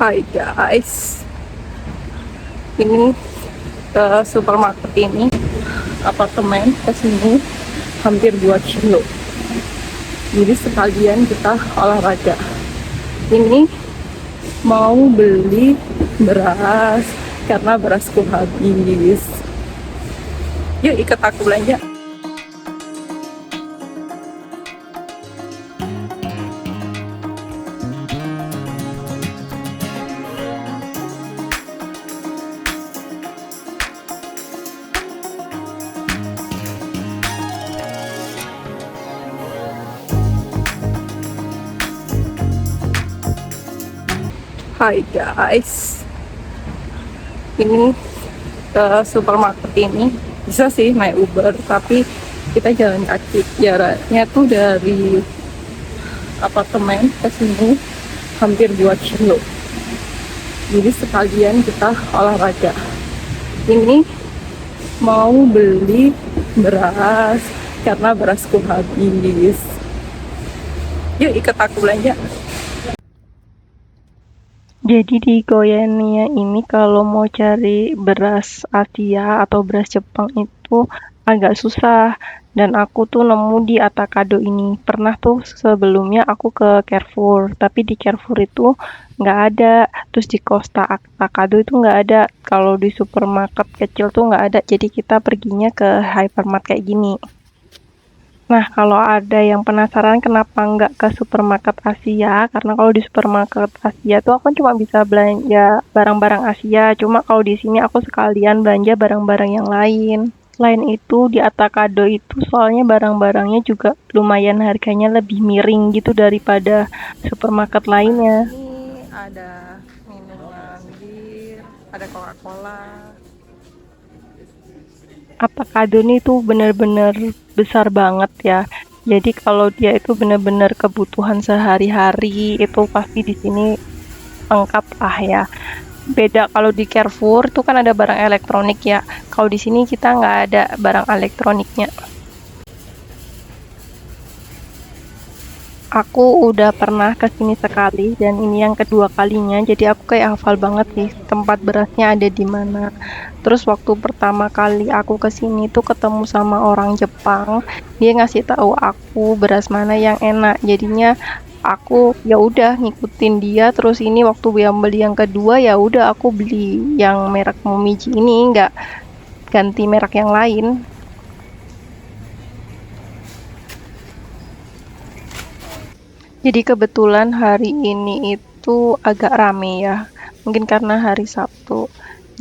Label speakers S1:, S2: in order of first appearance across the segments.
S1: Hai guys, ini ke supermarket ini apartemen ke sini hampir 2 kilo. Jadi sekalian kita olahraga. Ini mau beli beras karena berasku habis. Yuk ikut aku belanja. Hai guys, ini ke supermarket ini bisa sih naik Uber, tapi kita jalan kaki. Jaraknya tuh dari apartemen ke sini hampir 2 kilo. Jadi sekalian kita olahraga. Ini mau beli beras karena berasku habis. Yuk ikut aku belanja. Jadi di Goiania ini kalau mau cari beras Asia atau beras Jepang itu agak susah. Dan aku tuh nemu di Atacado ini. Pernah tuh sebelumnya aku ke Carrefour, tapi di Carrefour itu nggak ada. Terus di Costa Atacado itu nggak ada. Kalau di supermarket kecil tuh nggak ada. Jadi kita perginya ke hypermarket kayak gini. Nah, kalau ada yang penasaran kenapa nggak ke supermarket Asia, karena kalau di supermarket Asia tuh aku cuma bisa belanja barang-barang Asia, cuma kalau di sini aku sekalian belanja barang-barang yang lain. Selain itu, di Atacado itu soalnya barang-barangnya juga lumayan harganya lebih miring gitu daripada supermarket lainnya. Ini ada minuman bir, ada Coca-Cola. Avocado ini tuh bener-bener besar banget ya. Jadi kalau dia itu bener-bener kebutuhan sehari-hari itu pasti di sini lengkap lah ya. Beda kalau di Carrefour itu kan ada barang elektronik ya. Kalau di sini kita nggak ada barang elektroniknya. Aku udah pernah ke sini sekali dan ini yang kedua kalinya, jadi aku kayak hafal banget sih tempat berasnya ada di mana. Terus waktu pertama kali aku ke sini tuh ketemu sama orang Jepang, dia ngasih tahu aku beras mana yang enak. Jadinya aku ya udah ngikutin dia. Terus ini waktu yang beli yang kedua ya udah aku beli yang merek Momiji ini, nggak ganti merek yang lain. Jadi kebetulan hari ini itu agak rame ya, mungkin karena hari Sabtu.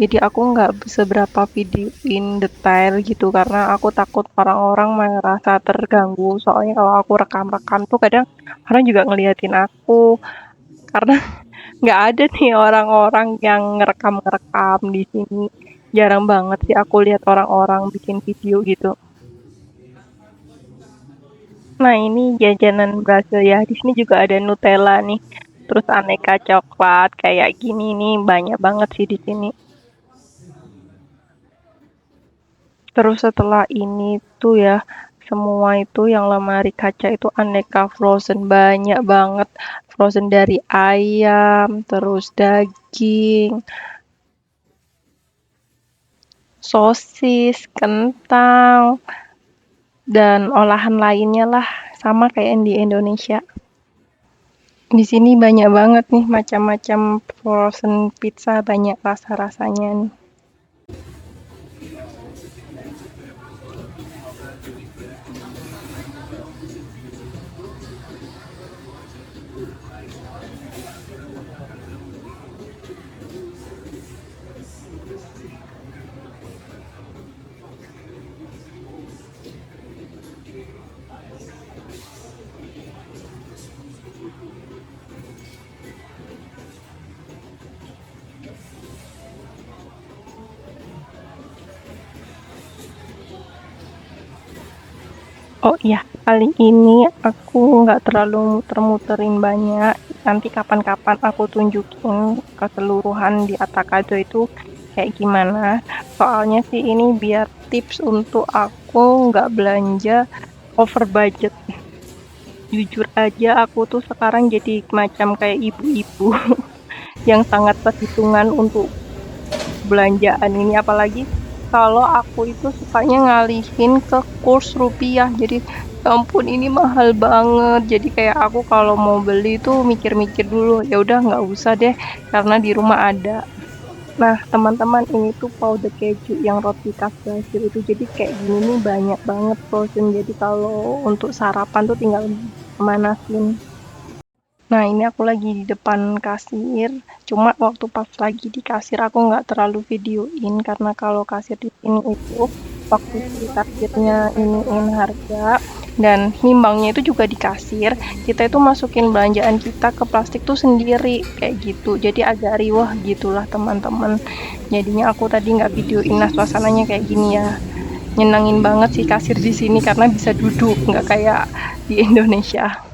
S1: Jadi aku nggak seberapa videoin detail gitu karena aku takut orang-orang merasa terganggu. Soalnya kalau aku rekam-rekam tuh kadang orang juga ngeliatin aku karena nggak ada nih orang-orang yang ngerekam-ngerekam di sini. Jarang banget sih aku lihat orang-orang bikin video gitu. Nah, ini jajanan Brasil ya. Di sini juga ada Nutella nih. Terus aneka coklat kayak gini nih banyak banget sih di sini. Terus setelah ini tuh ya, semua itu yang lemari kaca itu aneka frozen banyak banget. Frozen dari ayam, terus daging, sosis, kentang, dan olahan lainnya lah. Sama kayak yang di Indonesia. Di sini banyak banget nih macam-macam frozen pizza, banyak rasa-rasanya nih. Oh iya, kali ini aku nggak terlalu muter-muterin banyak. Nanti kapan-kapan aku tunjukin keseluruhan di Atacado itu kayak gimana. Soalnya sih ini biar tips untuk aku nggak belanja over budget. Jujur aja aku tuh sekarang jadi macam kayak ibu-ibu. yang sangat perhitungan untuk belanjaan ini, apalagi kalau aku itu sukanya ngalihin ke kurs rupiah. Jadi ya ampun ini mahal banget. Jadi kayak aku kalau mau beli tuh mikir-mikir dulu, ya udah nggak usah deh karena di rumah ada. Nah, teman-teman ini tuh powder keju yang roti khas Brasil itu. Jadi kayak gini nih banyak banget frozen. Jadi kalau untuk sarapan tuh tinggal manasin. Nah, ini aku lagi di depan kasir. Cuma waktu pas lagi di kasir aku nggak terlalu videoin karena kalau kasir di sini itu waktu si kasirnya iniin harga dan nimbangnya itu juga di kasir, kita itu masukin belanjaan kita ke plastik tuh sendiri kayak gitu. Jadi agak riwah gitulah teman-teman. Jadinya aku tadi nggak videoin. Nah, suasananya kayak gini ya. Nyenengin banget sih kasir di sini karena bisa duduk, nggak kayak di Indonesia.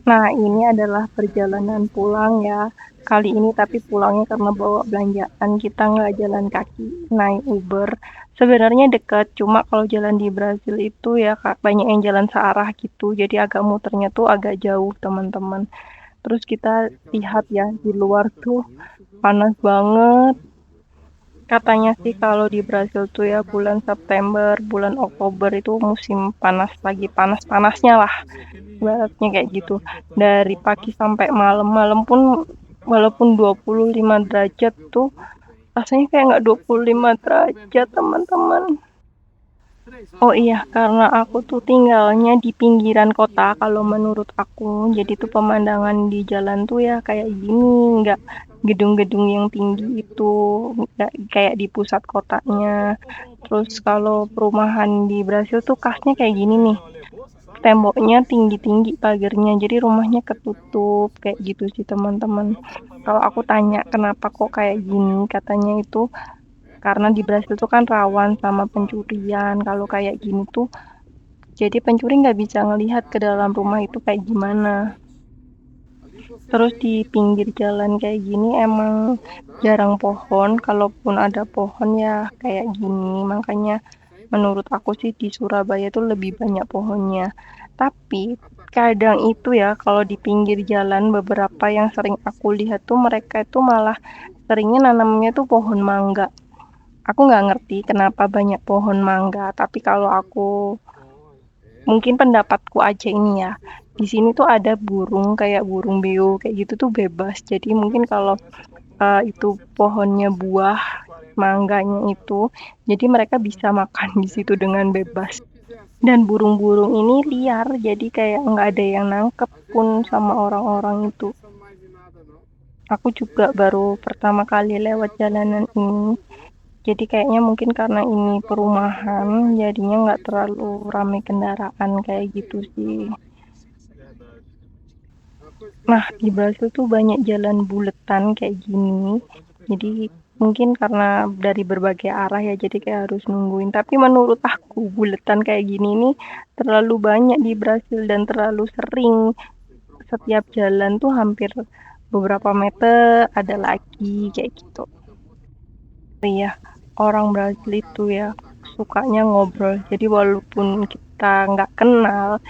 S1: Nah, ini adalah perjalanan pulang ya. Kali ini tapi pulangnya karena bawa belanjaan, kita nggak jalan kaki, naik Uber. Sebenarnya dekat, cuma kalau jalan di Brasil itu ya Kak, banyak yang jalan searah gitu, jadi agak muternya tuh agak jauh teman-teman. Terus kita lihat ya, di luar tuh panas banget. Katanya sih kalau di Brasil tuh ya bulan September, bulan Oktober itu musim panas lagi panas-panasnya lah. Ibaratnya kayak gitu. Dari pagi sampai malam, malam pun walaupun 25 derajat tuh rasanya kayak nggak 25 derajat, teman-teman. Oh iya, karena aku tuh tinggalnya di pinggiran kota kalau menurut aku. Jadi tuh pemandangan di jalan tuh ya kayak gini, nggak gedung-gedung yang tinggi itu, nggak kayak di pusat kotanya. Terus kalau perumahan di Brasil tuh khasnya kayak gini nih. Temboknya tinggi-tinggi pagarnya, jadi rumahnya ketutup kayak gitu sih teman-teman. Kalau aku tanya kenapa kok kayak gini, katanya itu karena di Brasil tuh kan rawan sama pencurian. Kalau kayak gini tuh, jadi pencuri nggak bisa ngelihat ke dalam rumah itu kayak gimana. Terus di pinggir jalan kayak gini emang jarang pohon, kalaupun ada pohon ya kayak gini. Makanya menurut aku sih di Surabaya tuh lebih banyak pohonnya. Tapi kadang itu ya kalau di pinggir jalan beberapa yang sering aku lihat tuh mereka itu malah seringnya nanamnya tuh pohon mangga. Aku nggak ngerti kenapa banyak pohon mangga, tapi kalau aku mungkin pendapatku aja ini ya. Di sini tuh ada burung kayak burung beo kayak gitu tuh bebas. Jadi mungkin kalau itu pohonnya buah mangganya itu, jadi mereka bisa makan di situ dengan bebas. Dan burung-burung ini liar, jadi kayak nggak ada yang nangkep pun sama orang-orang itu. Aku juga baru pertama kali lewat jalanan ini, jadi kayaknya mungkin karena ini perumahan, jadinya nggak terlalu ramai kendaraan kayak gitu sih. Nah, di Brasil tuh banyak jalan buletan kayak gini. Jadi mungkin karena dari berbagai arah ya, jadi kayak harus nungguin. Tapi menurut aku buletan kayak gini nih terlalu banyak di Brasil dan terlalu sering. Setiap jalan tuh hampir beberapa meter ada lagi kayak gitu. Iya, orang Brasil itu ya sukanya ngobrol. Jadi walaupun kita nggak kenal,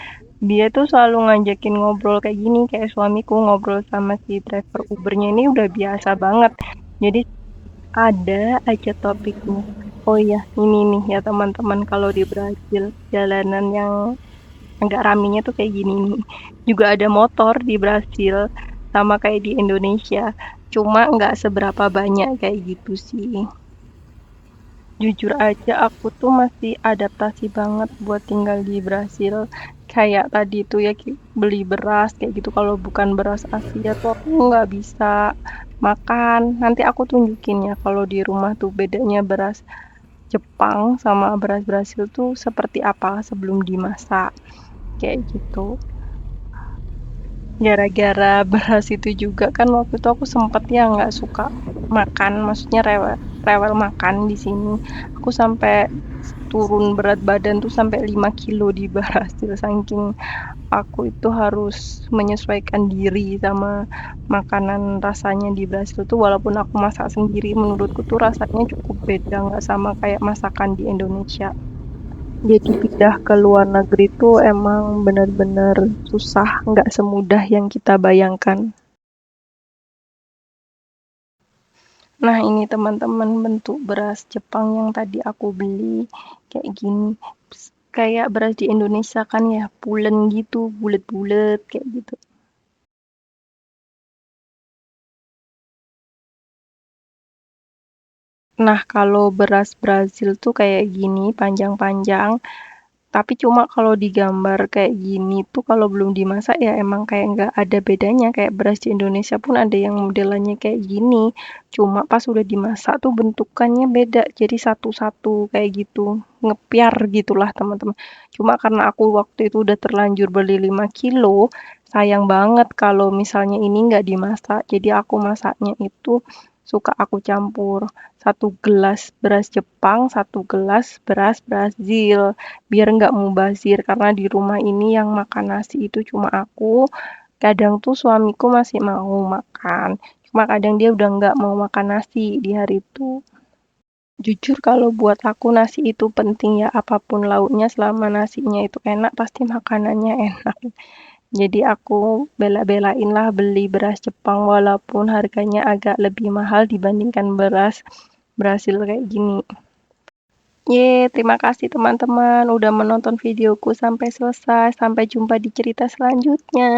S1: dia tuh selalu ngajakin ngobrol kayak gini, kayak suamiku ngobrol sama si driver Ubernya ini udah biasa banget. Jadi ada aja topiknya. Oh iya, ini nih ya teman-teman kalau di Brasil jalanan yang agak ramenya tuh kayak gini nih. Juga ada motor di Brasil sama kayak di Indonesia. Cuma nggak seberapa banyak kayak gitu sih. Jujur aja aku tuh masih adaptasi banget buat tinggal di Brasil. Kayak tadi tuh ya beli beras kayak gitu. Kalau bukan beras Asia tuh aku nggak bisa makan. Nanti aku tunjukin ya kalau di rumah tuh bedanya beras Jepang sama beras Brasil tuh seperti apa sebelum dimasak. Kayak gitu. Gara-gara beras itu juga kan waktu itu aku sempet ya nggak suka makan, maksudnya rewel, rewel makan di sini. Aku sampai turun berat badan tuh sampai 5 kilo di Brasil saking aku itu harus menyesuaikan diri sama makanan rasanya di Brasil tuh walaupun aku masak sendiri menurutku tuh rasanya cukup beda nggak sama kayak masakan di Indonesia. Jadi pindah ke luar negeri tuh emang benar-benar susah, nggak semudah yang kita bayangkan. Nah, ini teman-teman bentuk beras Jepang yang tadi aku beli kayak gini. Kayak beras di Indonesia kan ya, pulen gitu, bulet-bulet kayak gitu. Nah, kalau beras Brazil tuh kayak gini, panjang-panjang. Tapi cuma kalau digambar kayak gini tuh kalau belum dimasak ya emang kayak nggak ada bedanya. Kayak beras di Indonesia pun ada yang modelannya kayak gini. Cuma pas udah dimasak tuh bentukannya beda. Jadi satu-satu kayak gitu. Ngepiar gitulah teman-teman. Cuma karena aku waktu itu udah terlanjur beli 5 kilo, sayang banget kalau misalnya ini nggak dimasak. Jadi aku masaknya itu suka aku campur 1 gelas beras Jepang, 1 gelas beras Brazil biar nggak mubazir karena di rumah ini yang makan nasi itu cuma aku. Kadang tuh suamiku masih mau makan. Cuma kadang dia udah nggak mau makan nasi di hari itu. Jujur kalau buat aku nasi itu penting ya, apapun lauknya selama nasinya itu enak pasti makanannya enak. Jadi aku bela-belain lah beli beras Jepang walaupun harganya agak lebih mahal dibandingkan beras Brasil kayak gini. Terima kasih teman-teman udah menonton videoku sampai selesai. Sampai jumpa di cerita selanjutnya.